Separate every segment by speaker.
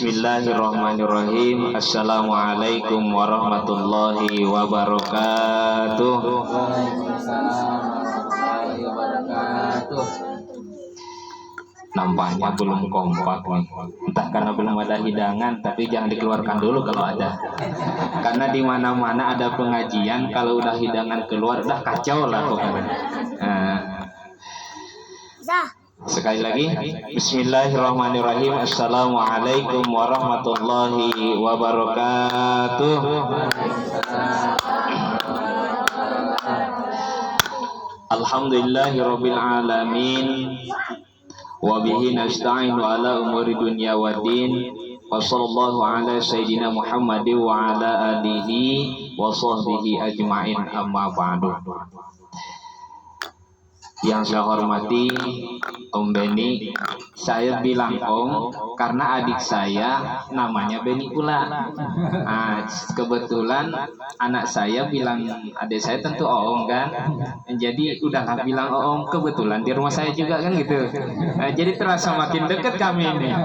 Speaker 1: Bismillahirrahmanirrahim. Assalamualaikum warahmatullahi wabarakatuh.
Speaker 2: Waalaikumsalam warahmatullahi wabarakatuh.
Speaker 1: Nampaknya belum kompak nih. Entah karena belum ada hidangan, tapi jangan dikeluarkan dulu kalau ada. Karena di mana-mana ada pengajian, kalau udah hidangan keluar udah kacau lah pokoknya. Sekali lagi, Bismillahirrahmanirrahim. Assalamualaikum warahmatullahi wabarakatuh. Alhamdulillahirabbil alamin. Wa bihi nasta'inu ala umuri dunya waddin. Wa sallallahu ala sayyidina Muhammadin wa ala alihi wa sahbihi ajma'in, amma ba'du. Yang saya hormati Om Beni, saya bilang Om karena adik saya namanya Beni pula. Kebetulan anak saya bilang adik saya tentu Om kan. Jadi udah nggak bilang Om, kebetulan di rumah saya juga kan gitu. Jadi terasa makin dekat kami ini.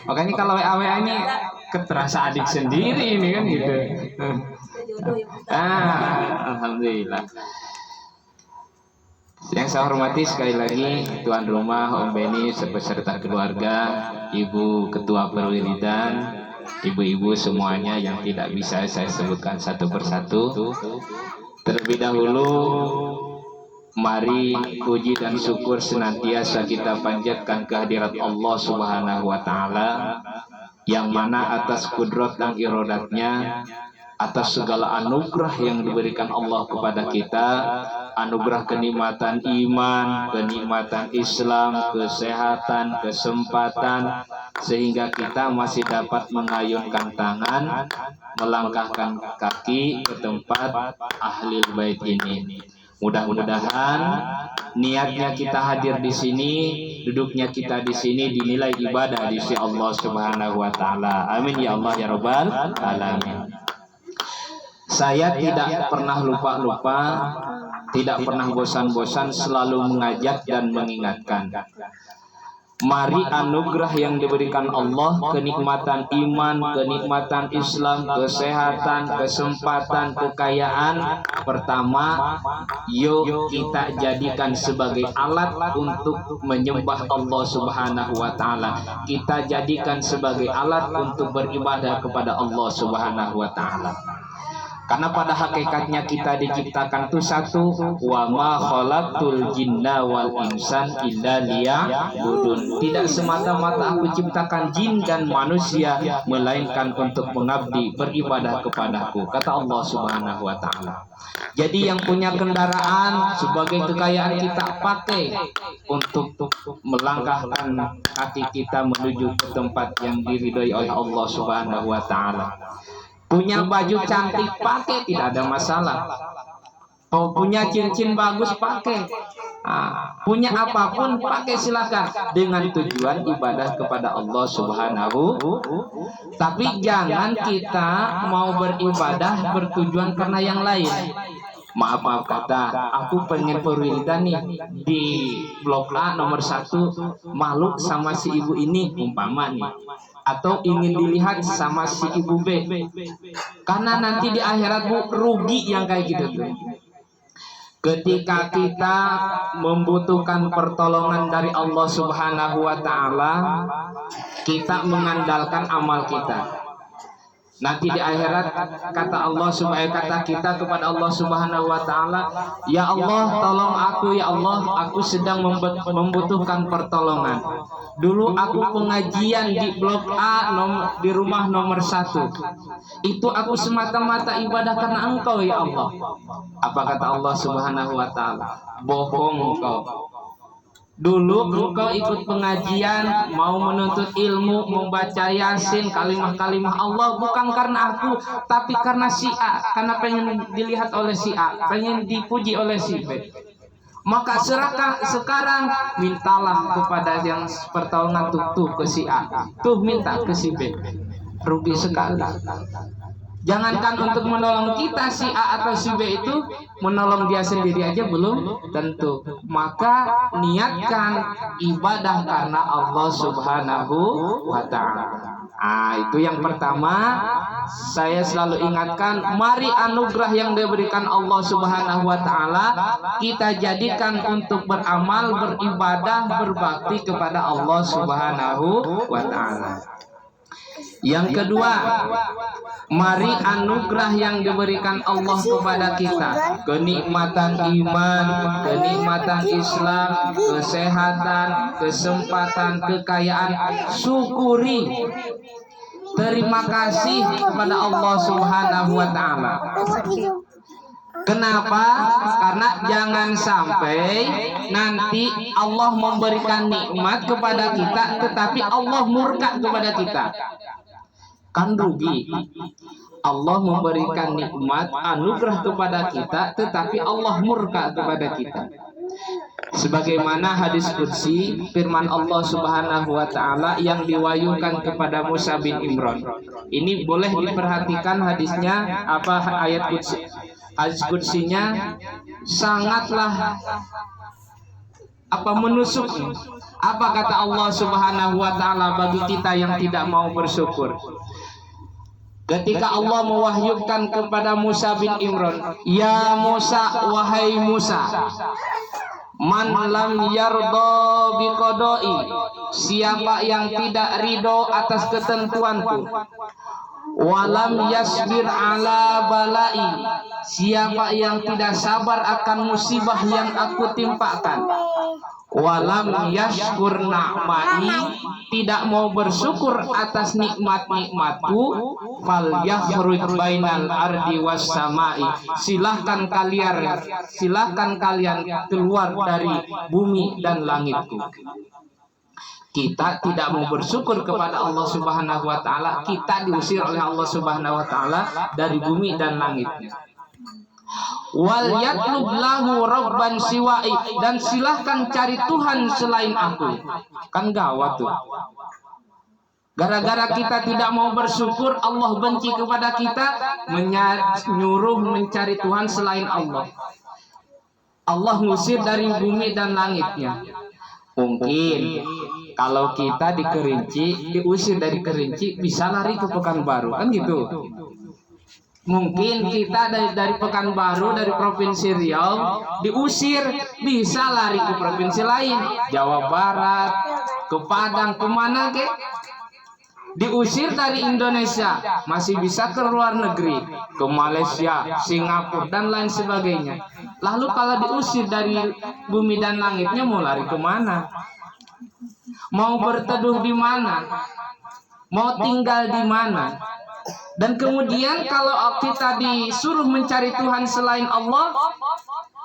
Speaker 1: Makanya kalau WA ini terasa adik sendiri ini kan gitu. Alhamdulillah. Yang saya hormati sekali lagi tuan rumah Om Beni beserta keluarga, Ibu Ketua Perwiridan, ibu-ibu semuanya yang tidak bisa saya sebutkan satu persatu. Terlebih dahulu, mari puji dan syukur senantiasa kita panjatkan kehadirat Allah Subhanahu wa Ta'ala, yang mana atas kudrat dan irodatnya, atas segala anugerah yang diberikan Allah kepada kita, anugerah kenikmatan iman, kenikmatan Islam, kesehatan, kesempatan, sehingga kita masih dapat mengayunkan tangan, melangkahkan kaki ke tempat Ahlul Bait ini. Mudah-mudahan niatnya kita hadir di sini, duduknya kita di sini dinilai ibadah di sisi Allah Subhanahu wa Ta'ala. Amin ya Allah ya Rabbal alamin. Saya tidak pernah lupa-lupa, tidak pernah bosan-bosan selalu mengajak dan mengingatkan. Mari anugerah yang diberikan Allah, kenikmatan iman, kenikmatan Islam, kesehatan, kesempatan, kekayaan. Pertama, yuk kita jadikan sebagai alat untuk menyembah Allah Subhanahu wa Ta'ala. Kita jadikan sebagai alat untuk beribadah kepada Allah Subhanahu wa Ta'ala. Karena pada hakikatnya kita diciptakan itu satu, wa ma khalaqtul jinna wal insan illa liya'budun. Tidak semata-mata aku ciptakan jin dan manusia melainkan untuk mengabdi, beribadah kepadaku, kata Allah Subhanahu wa Ta'ala. Jadi yang punya kendaraan sebagai kekayaan kita pakai untuk melangkahkan kaki kita menuju ke tempat yang diridhoi oleh Allah Subhanahu wa Ta'ala. Punya baju cantik pakai, tidak ada masalah. Punya cincin bagus pakai. Punya apapun pakai, silakan, dengan tujuan ibadah kepada Allah Subhanahu. Tapi jangan kita mau beribadah bertujuan karena yang lain. Maaf kata, aku pengen perwiridan nih di blok A nomor 1, malu sama si ibu ini umpama nih, atau ingin dilihat sama si ibu B, karena nanti di akhirat Bu rugi yang kayak gitu tuh. Ketika kita membutuhkan pertolongan dari Allah Subhanahu wa Ta'ala, kita mengandalkan amal kita. Nanti di akhirat kata Allah Subhanahu, kata kita kepada Allah Subhanahu wa Ta'ala, ya Allah tolong aku, ya Allah aku sedang membutuhkan pertolongan. Dulu aku pengajian di blok A di rumah nomor 1. Itu aku semata-mata ibadah karena Engkau ya Allah. Apa kata Allah Subhanahu wa Ta'ala? Bohong engkau. Dulu engkau ikut pengajian, mau menuntut ilmu, membaca Yasin, kalimah-kalimah Allah bukan karena aku, tapi karena si A, karena pengen dilihat oleh si A, pengen dipuji oleh si B. Maka sekarang mintalah kepada yang pertolongan tuh ke si A, tuh minta ke si B. Rugi sekali. Jangankan untuk menolong kita si A atau si B itu, menolong dia sendiri aja belum tentu. Maka niatkan ibadah karena Allah Subhanahu wa ta'ala. Itu yang pertama. Saya selalu ingatkan, mari anugerah yang diberikan Allah Subhanahu wa ta'ala kita jadikan untuk beramal, beribadah, berbakti kepada Allah Subhanahu wa ta'ala. Yang kedua, mari anugerah yang diberikan Allah kepada kita, kenikmatan iman, kenikmatan Islam, kesehatan, kesempatan, kekayaan, syukuri, terima kasih kepada Allah Subhanahu wa ta'ala. Kenapa? Karena jangan sampai nanti Allah memberikan nikmat kepada kita tetapi Allah murka kepada kita. Kan rugi. Allah memberikan nikmat, anugerah kepada kita tetapi Allah murka kepada kita. Sebagaimana hadis qudsi, firman Allah Subhanahu wa ta'ala yang diwahyukan kepada Musa bin Imran. Ini boleh diperhatikan hadisnya, ayat qudsi. Hadis qudsinya sangatlah menusuk. Apa kata Allah Subhanahu wa ta'ala bagi kita yang tidak mau bersyukur? Ketika Allah mewahyukan kepada Musa bin Imran, ya Musa, wahai Musa, man lam yardo biqodoi, siapa yang tidak ridho atas ketentuanku, walam yasbir ala balai, siapa yang tidak sabar akan musibah yang aku timpakan, walam yashkur na'mai, tidak mau bersyukur atas nikmat-nikmatku, fal yakhruj bainal ardi was samai, silahkan kalian keluar dari bumi dan langitku. Kita tidak mau bersyukur kepada Allah Subhanahu wa ta'ala, kita diusir oleh Allah Subhanahu wa ta'ala dari bumi dan langitnya. Wal yatlub lahu rabban siwa'i, dan silahkan cari Tuhan selain aku. Kan gawat tuh. Gara-gara kita tidak mau bersyukur, Allah benci kepada kita, menyuruh mencari Tuhan selain Allah. Allah ngusir dari bumi dan langitnya. Mungkin kalau kita di Kerinci, diusir dari Kerinci, bisa lari ke Pekanbaru, kan gitu. Mungkin kita dari Pekanbaru, dari Provinsi Riau, diusir, bisa lari ke provinsi lain, Jawa Barat, ke Padang, kemana ke? Diusir dari Indonesia, masih bisa ke luar negeri, ke Malaysia, Singapura, dan lain sebagainya. Lalu kalau diusir dari bumi dan langitnya, mau lari kemana? Mau berteduh di mana? Mau tinggal di mana? Dan kemudian kalau kita disuruh mencari Tuhan selain Allah,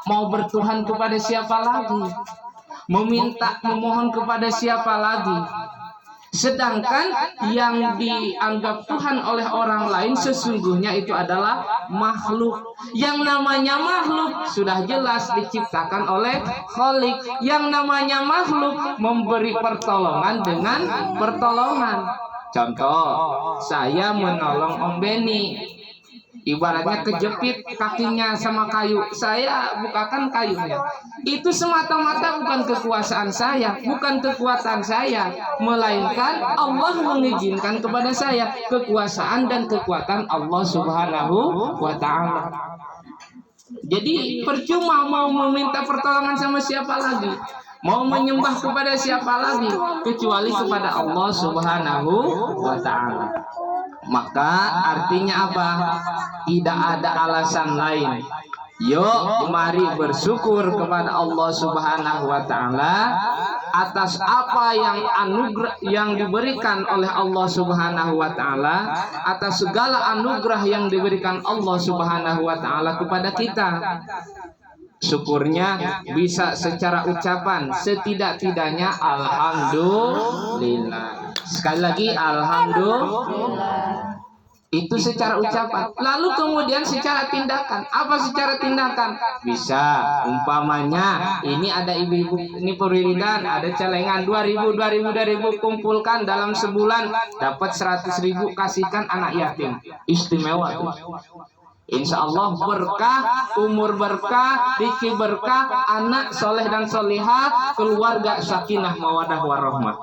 Speaker 1: mau bertuhan kepada siapa lagi? Memohon kepada siapa lagi? Sedangkan yang dianggap Tuhan oleh orang lain sesungguhnya itu adalah makhluk. Yang namanya makhluk sudah jelas diciptakan oleh Khalik. Yang namanya makhluk memberi pertolongan dengan pertolongan. Contoh, saya menolong Om Beni, ibaratnya kejepit kakinya sama kayu, saya bukakan kayunya. Itu semata-mata bukan kekuasaan saya, bukan kekuatan saya, melainkan Allah mengizinkan kepada saya. Kekuasaan dan kekuatan Allah Subhanahu wa ta'ala. Jadi percuma mau meminta pertolongan sama siapa lagi, mau menyembah kepada siapa lagi, kecuali kepada Allah Subhanahu wa ta'ala. Maka artinya apa? Tidak ada alasan lain. Yuk mari bersyukur kepada Allah Subhanahu wa ta'ala atas apa yang anugerah yang diberikan oleh Allah Subhanahu wa ta'ala, atas segala anugerah yang diberikan Allah Subhanahu wa ta'ala kepada kita. Syukurnya bisa secara ucapan, setidak-tidaknya alhamdulillah. Sekali lagi alhamdulillah. Itu secara ucapan. Lalu kemudian secara tindakan. Apa secara tindakan? Bisa umpamanya ini ada ibu-ibu ini perwiridan, ada celengan 2.000 kumpulkan dalam sebulan dapat 100.000 kasihkan anak yatim. Istimewa tuh. Insya Allah berkah, umur berkah, rezeki berkah, anak soleh dan solihah, keluarga sakinah mawadah warahmah.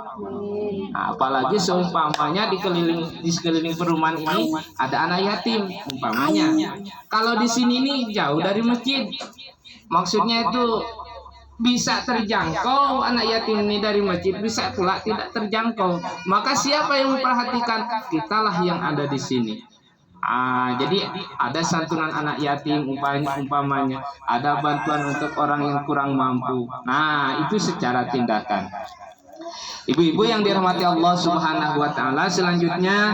Speaker 1: Nah, apalagi seumpamanya di sekeliling perumahan ini ada anak yatim umpamanya. Kalau di sini nih jauh dari masjid, maksudnya itu bisa terjangkau anak yatim ini dari masjid, bisa pula tidak terjangkau. Maka siapa yang memperhatikan? Kitalah yang ada di sini. Jadi ada santunan anak yatim umpamanya, ada bantuan untuk orang yang kurang mampu. Nah, itu secara tindakan. Ibu-ibu yang dirahmati Allah Subhanahu wa taala, selanjutnya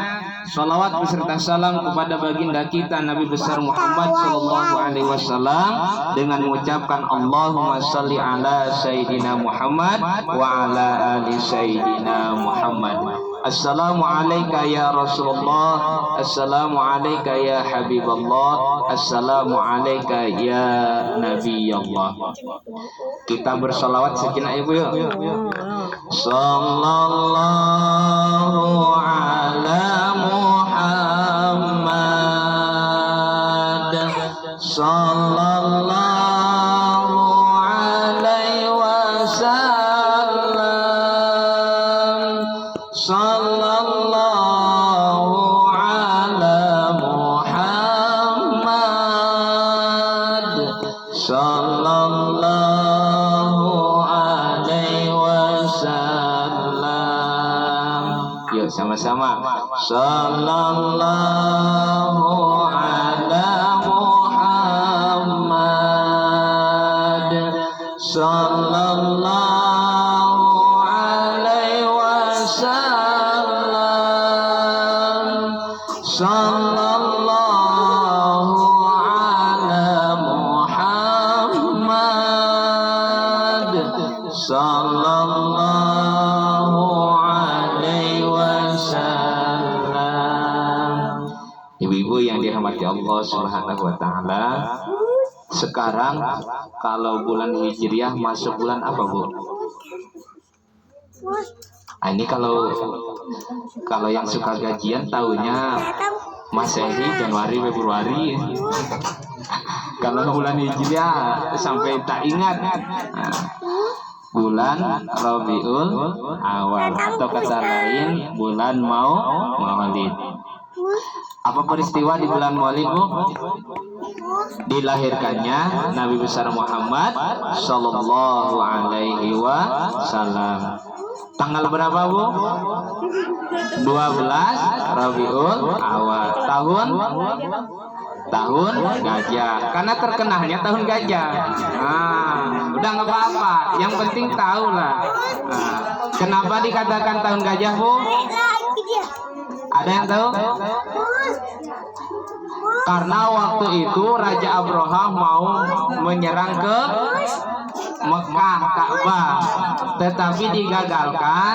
Speaker 1: sholawat beserta salam kepada baginda kita Nabi besar Muhammad sallallahu alaihi wasallam dengan mengucapkan Allahumma shalli ala sayyidina Muhammad wa ala ali sayyidina Muhammad. Assalamu alayka ya Rasulullah, assalamu alayka ya Habiballah, assalamu alayka ya Nabi Allah. Kita bersolawat sejenak ibu yuk. Sallallahu ala Muhammad, sallallahu alaihi wasallam, sallallahu ala Muhammad, sallallahu alaihi wasallam. Yuk sama-sama. Sallallahu ala Muhammad, sallallahu alaihi wasallam, sallallahu ala Muhammad, sallallahu alaihi wasallam. Ibu-ibu yang dirahmati Allah Subhanahu wa taala, sekarang kalau bulan Hijriah masuk bulan apa, Bu? Ini kalau yang suka gajian tahunya Masehi Januari Februari. Kalau bulan Hijriah sampai tak ingat. Bulan Rabiul Awal atau kata lain bulan Maulid. Apa peristiwa di bulan Maulid, Bu? Dilahirkannya Nabi besar Muhammad sallallahu alaihi wasallam. Tanggal berapa, Bu? 12 Rabiul Awal. Tahun gajah. Karena terkenalnya tahun gajah. Udah nggak apa-apa. Yang penting tahu lah. Kenapa dikatakan tahun gajah, Bu? Ada yang tahu? Karena waktu itu Raja Abraha mau menyerang ke Mekah, Ka'bah, tetapi digagalkan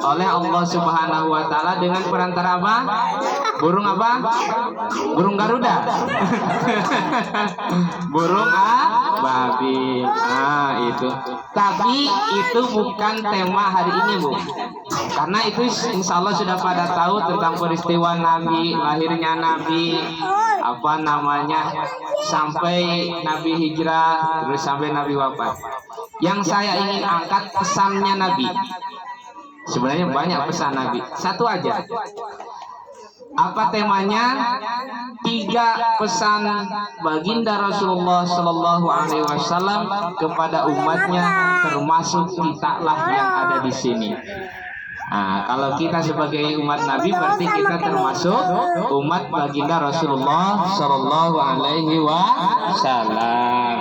Speaker 1: oleh Allah Subhanahu wa taala dengan perantara apa? Burung apa? Burung Garuda. Burung ababil. Itu. Tapi itu bukan tema hari ini, Bu. Karena itu insya Allah sudah pada tahu tentang peristiwa Nabi, lahirnya Nabi, sampai Nabi hijrah, terus sampai Nabi wafat. Yang saya ingin angkat pesannya Nabi. Sebenarnya banyak pesan Nabi. Satu aja. Apa temanya? 3 pesan baginda Rasulullah Sallallahu Alaihi Wasallam kepada umatnya, termasuk kitalah yang ada di sini. Kalau kita sebagai umat Nabi berarti kita termasuk umat baginda Rasulullah Sallallahu Alaihi Wasallam.